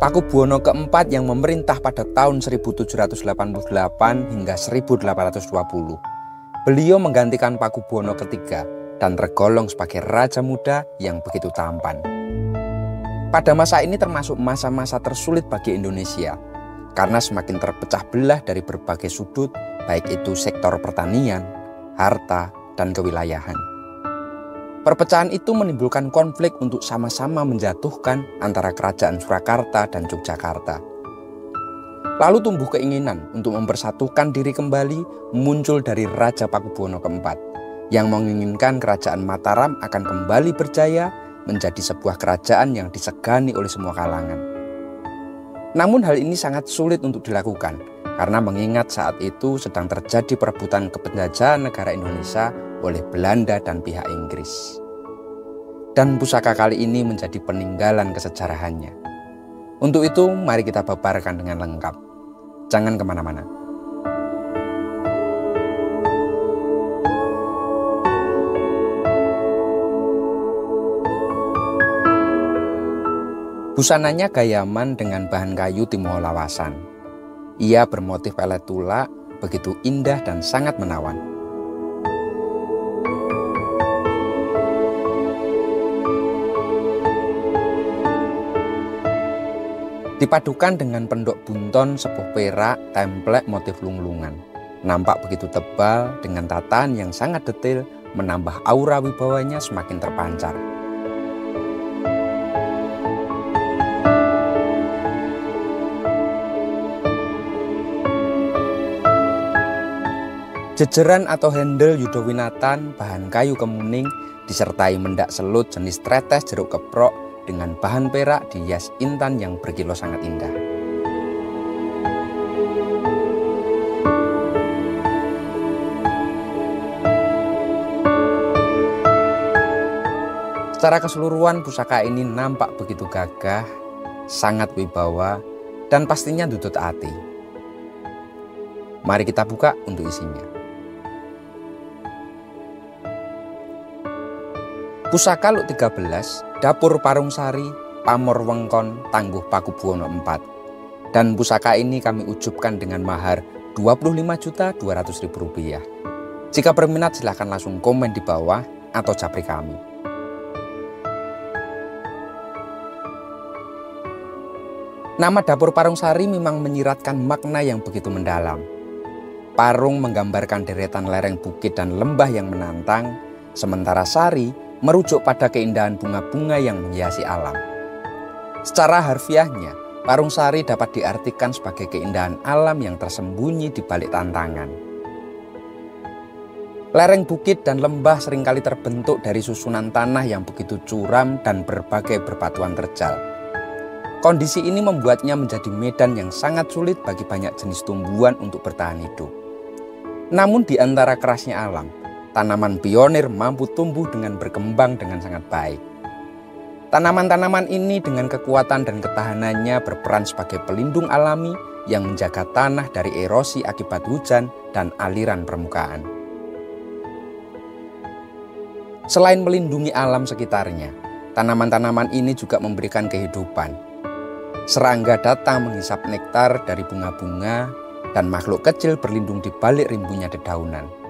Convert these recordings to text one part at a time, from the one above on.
Pakubuwono keempat yang memerintah pada tahun 1788 hingga 1820. Beliau menggantikan Pakubuwono ketiga dan tergolong sebagai raja muda yang begitu tampan. Pada masa ini termasuk masa-masa tersulit bagi Indonesia karena semakin terpecah belah dari berbagai sudut, baik itu sektor pertanian, harta, dan kewilayahan. Perpecahan itu menimbulkan konflik untuk sama-sama menjatuhkan antara kerajaan Surakarta dan Yogyakarta. Lalu tumbuh keinginan untuk mempersatukan diri kembali muncul dari Raja Pakubuwono keempat yang menginginkan kerajaan Mataram akan kembali berjaya menjadi sebuah kerajaan yang disegani oleh semua kalangan. Namun hal ini sangat sulit untuk dilakukan karena mengingat saat itu sedang terjadi perebutan kepenjajahan negara Indonesia oleh Belanda dan pihak Inggris. Dan pusaka kali ini menjadi peninggalan kesejarahannya. Untuk itu, mari kita paparkan dengan lengkap. Jangan kemana-mana. Busananya gayaman dengan bahan kayu Timoho Lawasan. Ia bermotif pelet tulak, begitu indah dan sangat menawan. Dipadukan dengan pendok bunton, sepuh perak, templek motif lunglungan. Nampak begitu tebal dengan tatahan yang sangat detail, menambah aura wibawanya semakin terpancar. Jejeran atau handle Yudowinatan bahan kayu kemuning disertai mendak selut jenis tretes jeruk keprok dengan bahan perak dihias intan yang berkilau sangat indah. Secara keseluruhan pusaka ini nampak begitu gagah, sangat wibawa, dan pastinya tutut hati. Mari kita buka untuk isinya. Pusaka Luk 13, Dapur Parungsari, Pamor Wengkon, Tangguh Pakubuwono IV. Dan pusaka ini kami ujupkan dengan mahar Rp25.200.000. Jika berminat silahkan langsung komen di bawah atau japri kami. Nama Dapur Parungsari memang menyiratkan makna yang begitu mendalam. Parung menggambarkan deretan lereng bukit dan lembah yang menantang, sementara sari merujuk pada keindahan bunga-bunga yang menghiasi alam. Secara harfiahnya, Parungsari dapat diartikan sebagai keindahan alam yang tersembunyi di balik tantangan. Lereng bukit dan lembah seringkali terbentuk dari susunan tanah yang begitu curam dan berbagai berbatuan terjal. Kondisi ini membuatnya menjadi medan yang sangat sulit bagi banyak jenis tumbuhan untuk bertahan hidup. Namun di antara kerasnya alam, tanaman pionir mampu tumbuh dengan berkembang dengan sangat baik. Tanaman-tanaman ini dengan kekuatan dan ketahanannya berperan sebagai pelindung alami yang menjaga tanah dari erosi akibat hujan dan aliran permukaan. Selain melindungi alam sekitarnya, tanaman-tanaman ini juga memberikan kehidupan. Serangga datang menghisap nektar dari bunga-bunga dan makhluk kecil berlindung di balik rimbunya dedaunan.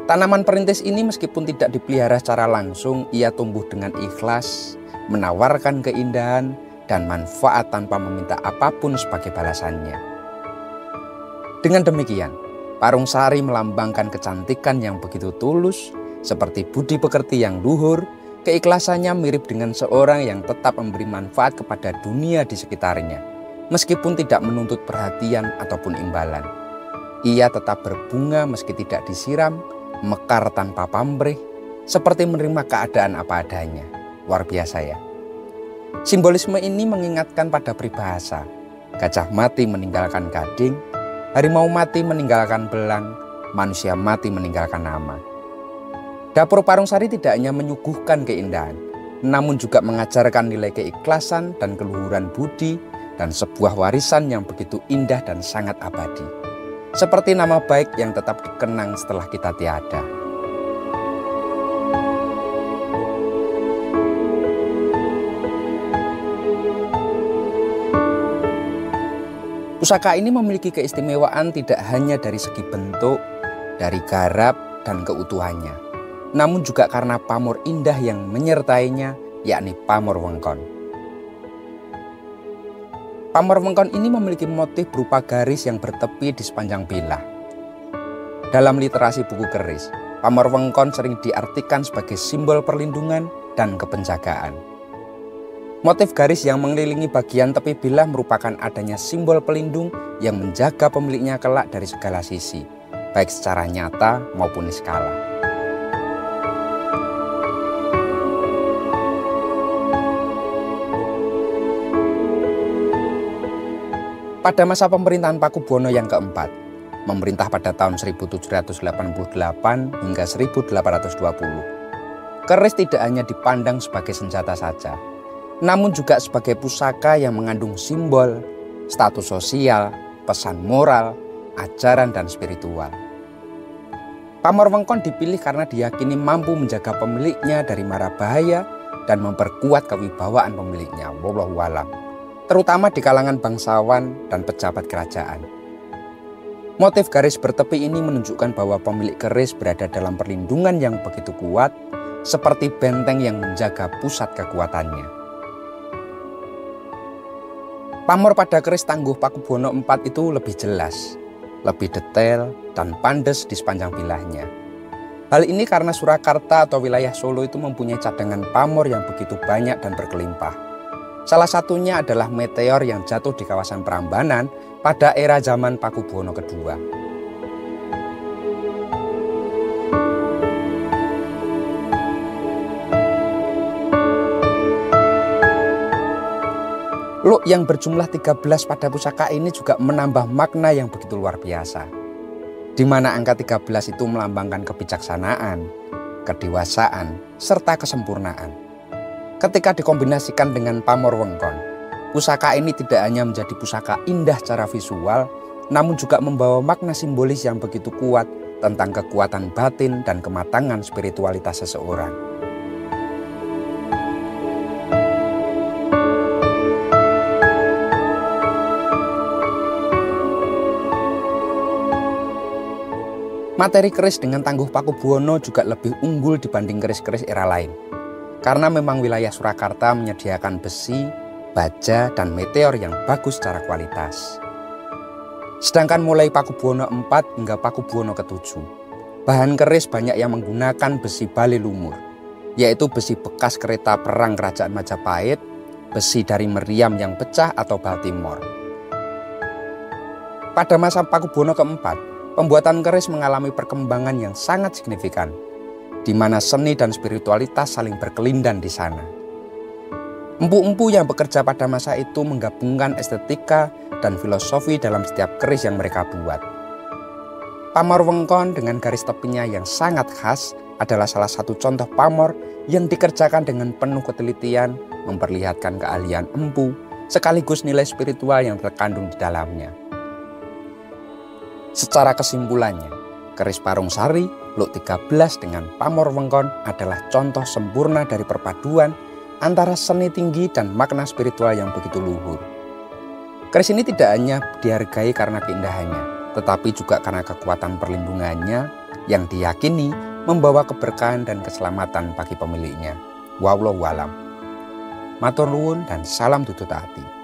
Tanaman perintis ini meskipun tidak dipelihara secara langsung, ia tumbuh dengan ikhlas, menawarkan keindahan dan manfaat tanpa meminta apapun sebagai balasannya. Dengan demikian, Parungsari melambangkan kecantikan yang begitu tulus, seperti budi pekerti yang luhur, keikhlasannya mirip dengan seorang yang tetap memberi manfaat kepada dunia di sekitarnya, meskipun tidak menuntut perhatian ataupun imbalan. Ia tetap berbunga meski tidak disiram, mekar tanpa pamrih, seperti menerima keadaan apa adanya. Luar biasa ya. Simbolisme ini mengingatkan pada peribahasa, gajah mati meninggalkan gading, harimau mati meninggalkan belang, manusia mati meninggalkan nama. Dapur Parungsari tidak hanya menyuguhkan keindahan, namun juga mengajarkan nilai keikhlasan dan keluhuran budi dan sebuah warisan yang begitu indah dan sangat abadi. Seperti nama baik yang tetap dikenang setelah kita tiada. Pusaka ini memiliki keistimewaan tidak hanya dari segi bentuk, dari garap dan keutuhannya, namun juga karena pamor indah yang menyertainya, yakni pamor wengkon. Pamor wengkon ini memiliki motif berupa garis yang bertepi di sepanjang bilah. Dalam literasi buku keris, pamor wengkon sering diartikan sebagai simbol perlindungan dan kepenjagaan. Motif garis yang mengelilingi bagian tepi bilah merupakan adanya simbol pelindung yang menjaga pemiliknya kelak dari segala sisi, baik secara nyata maupun niskala. Pada masa pemerintahan Pakubuwono yang keempat, memerintah pada tahun 1788 hingga 1820, keris tidak hanya dipandang sebagai senjata saja, namun juga sebagai pusaka yang mengandung simbol, status sosial, pesan moral, ajaran, dan spiritual. Pamor wengkon dipilih karena diyakini mampu menjaga pemiliknya dari mara bahaya dan memperkuat kewibawaan pemiliknya, wallahu a'lam, terutama di kalangan bangsawan dan pejabat kerajaan. Motif garis bertepi ini menunjukkan bahwa pemilik keris berada dalam perlindungan yang begitu kuat, seperti benteng yang menjaga pusat kekuatannya. Pamor pada keris tangguh Pakubuwono IV itu lebih jelas, lebih detail, dan pandes di sepanjang bilahnya. Hal ini karena Surakarta atau wilayah Solo itu mempunyai cadangan pamor yang begitu banyak dan berkelimpah. Salah satunya adalah meteor yang jatuh di kawasan Prambanan pada era zaman Pakubuwono II. Luk yang berjumlah 13 pada pusaka ini juga menambah makna yang begitu luar biasa, di mana angka 13 itu melambangkan kebijaksanaan, kedewasaan, serta kesempurnaan. Ketika dikombinasikan dengan pamor wengkon, pusaka ini tidak hanya menjadi pusaka indah secara visual, namun juga membawa makna simbolis yang begitu kuat tentang kekuatan batin dan kematangan spiritualitas seseorang. Materi keris dengan tangguh Pakubuwono juga lebih unggul dibanding keris-keris era lain, karena memang wilayah Surakarta menyediakan besi, baja, dan meteor yang bagus secara kualitas. Sedangkan mulai Pakubuwono IV hingga Pakubuwono VII, bahan keris banyak yang menggunakan besi bale lumur, yaitu besi bekas kereta perang Kerajaan Majapahit, besi dari meriam yang pecah atau Baltimore. Pada masa Pakubuwono keempat, pembuatan keris mengalami perkembangan yang sangat signifikan, di mana seni dan spiritualitas saling berkelindan di sana. Empu-empu yang bekerja pada masa itu menggabungkan estetika dan filosofi dalam setiap keris yang mereka buat. Pamor wengkon dengan garis tepinya yang sangat khas adalah salah satu contoh pamor yang dikerjakan dengan penuh ketelitian, memperlihatkan keahlian empu, sekaligus nilai spiritual yang terkandung di dalamnya. Secara kesimpulannya, keris Parung Sari Luk 13 dengan pamor wengkon adalah contoh sempurna dari perpaduan antara seni tinggi dan makna spiritual yang begitu luhur. Keris ini tidak hanya dihargai karena keindahannya, tetapi juga karena kekuatan perlindungannya yang diyakini membawa keberkahan dan keselamatan bagi pemiliknya. Wallahu a'lam. Matur nuwun dan salam tutut hati.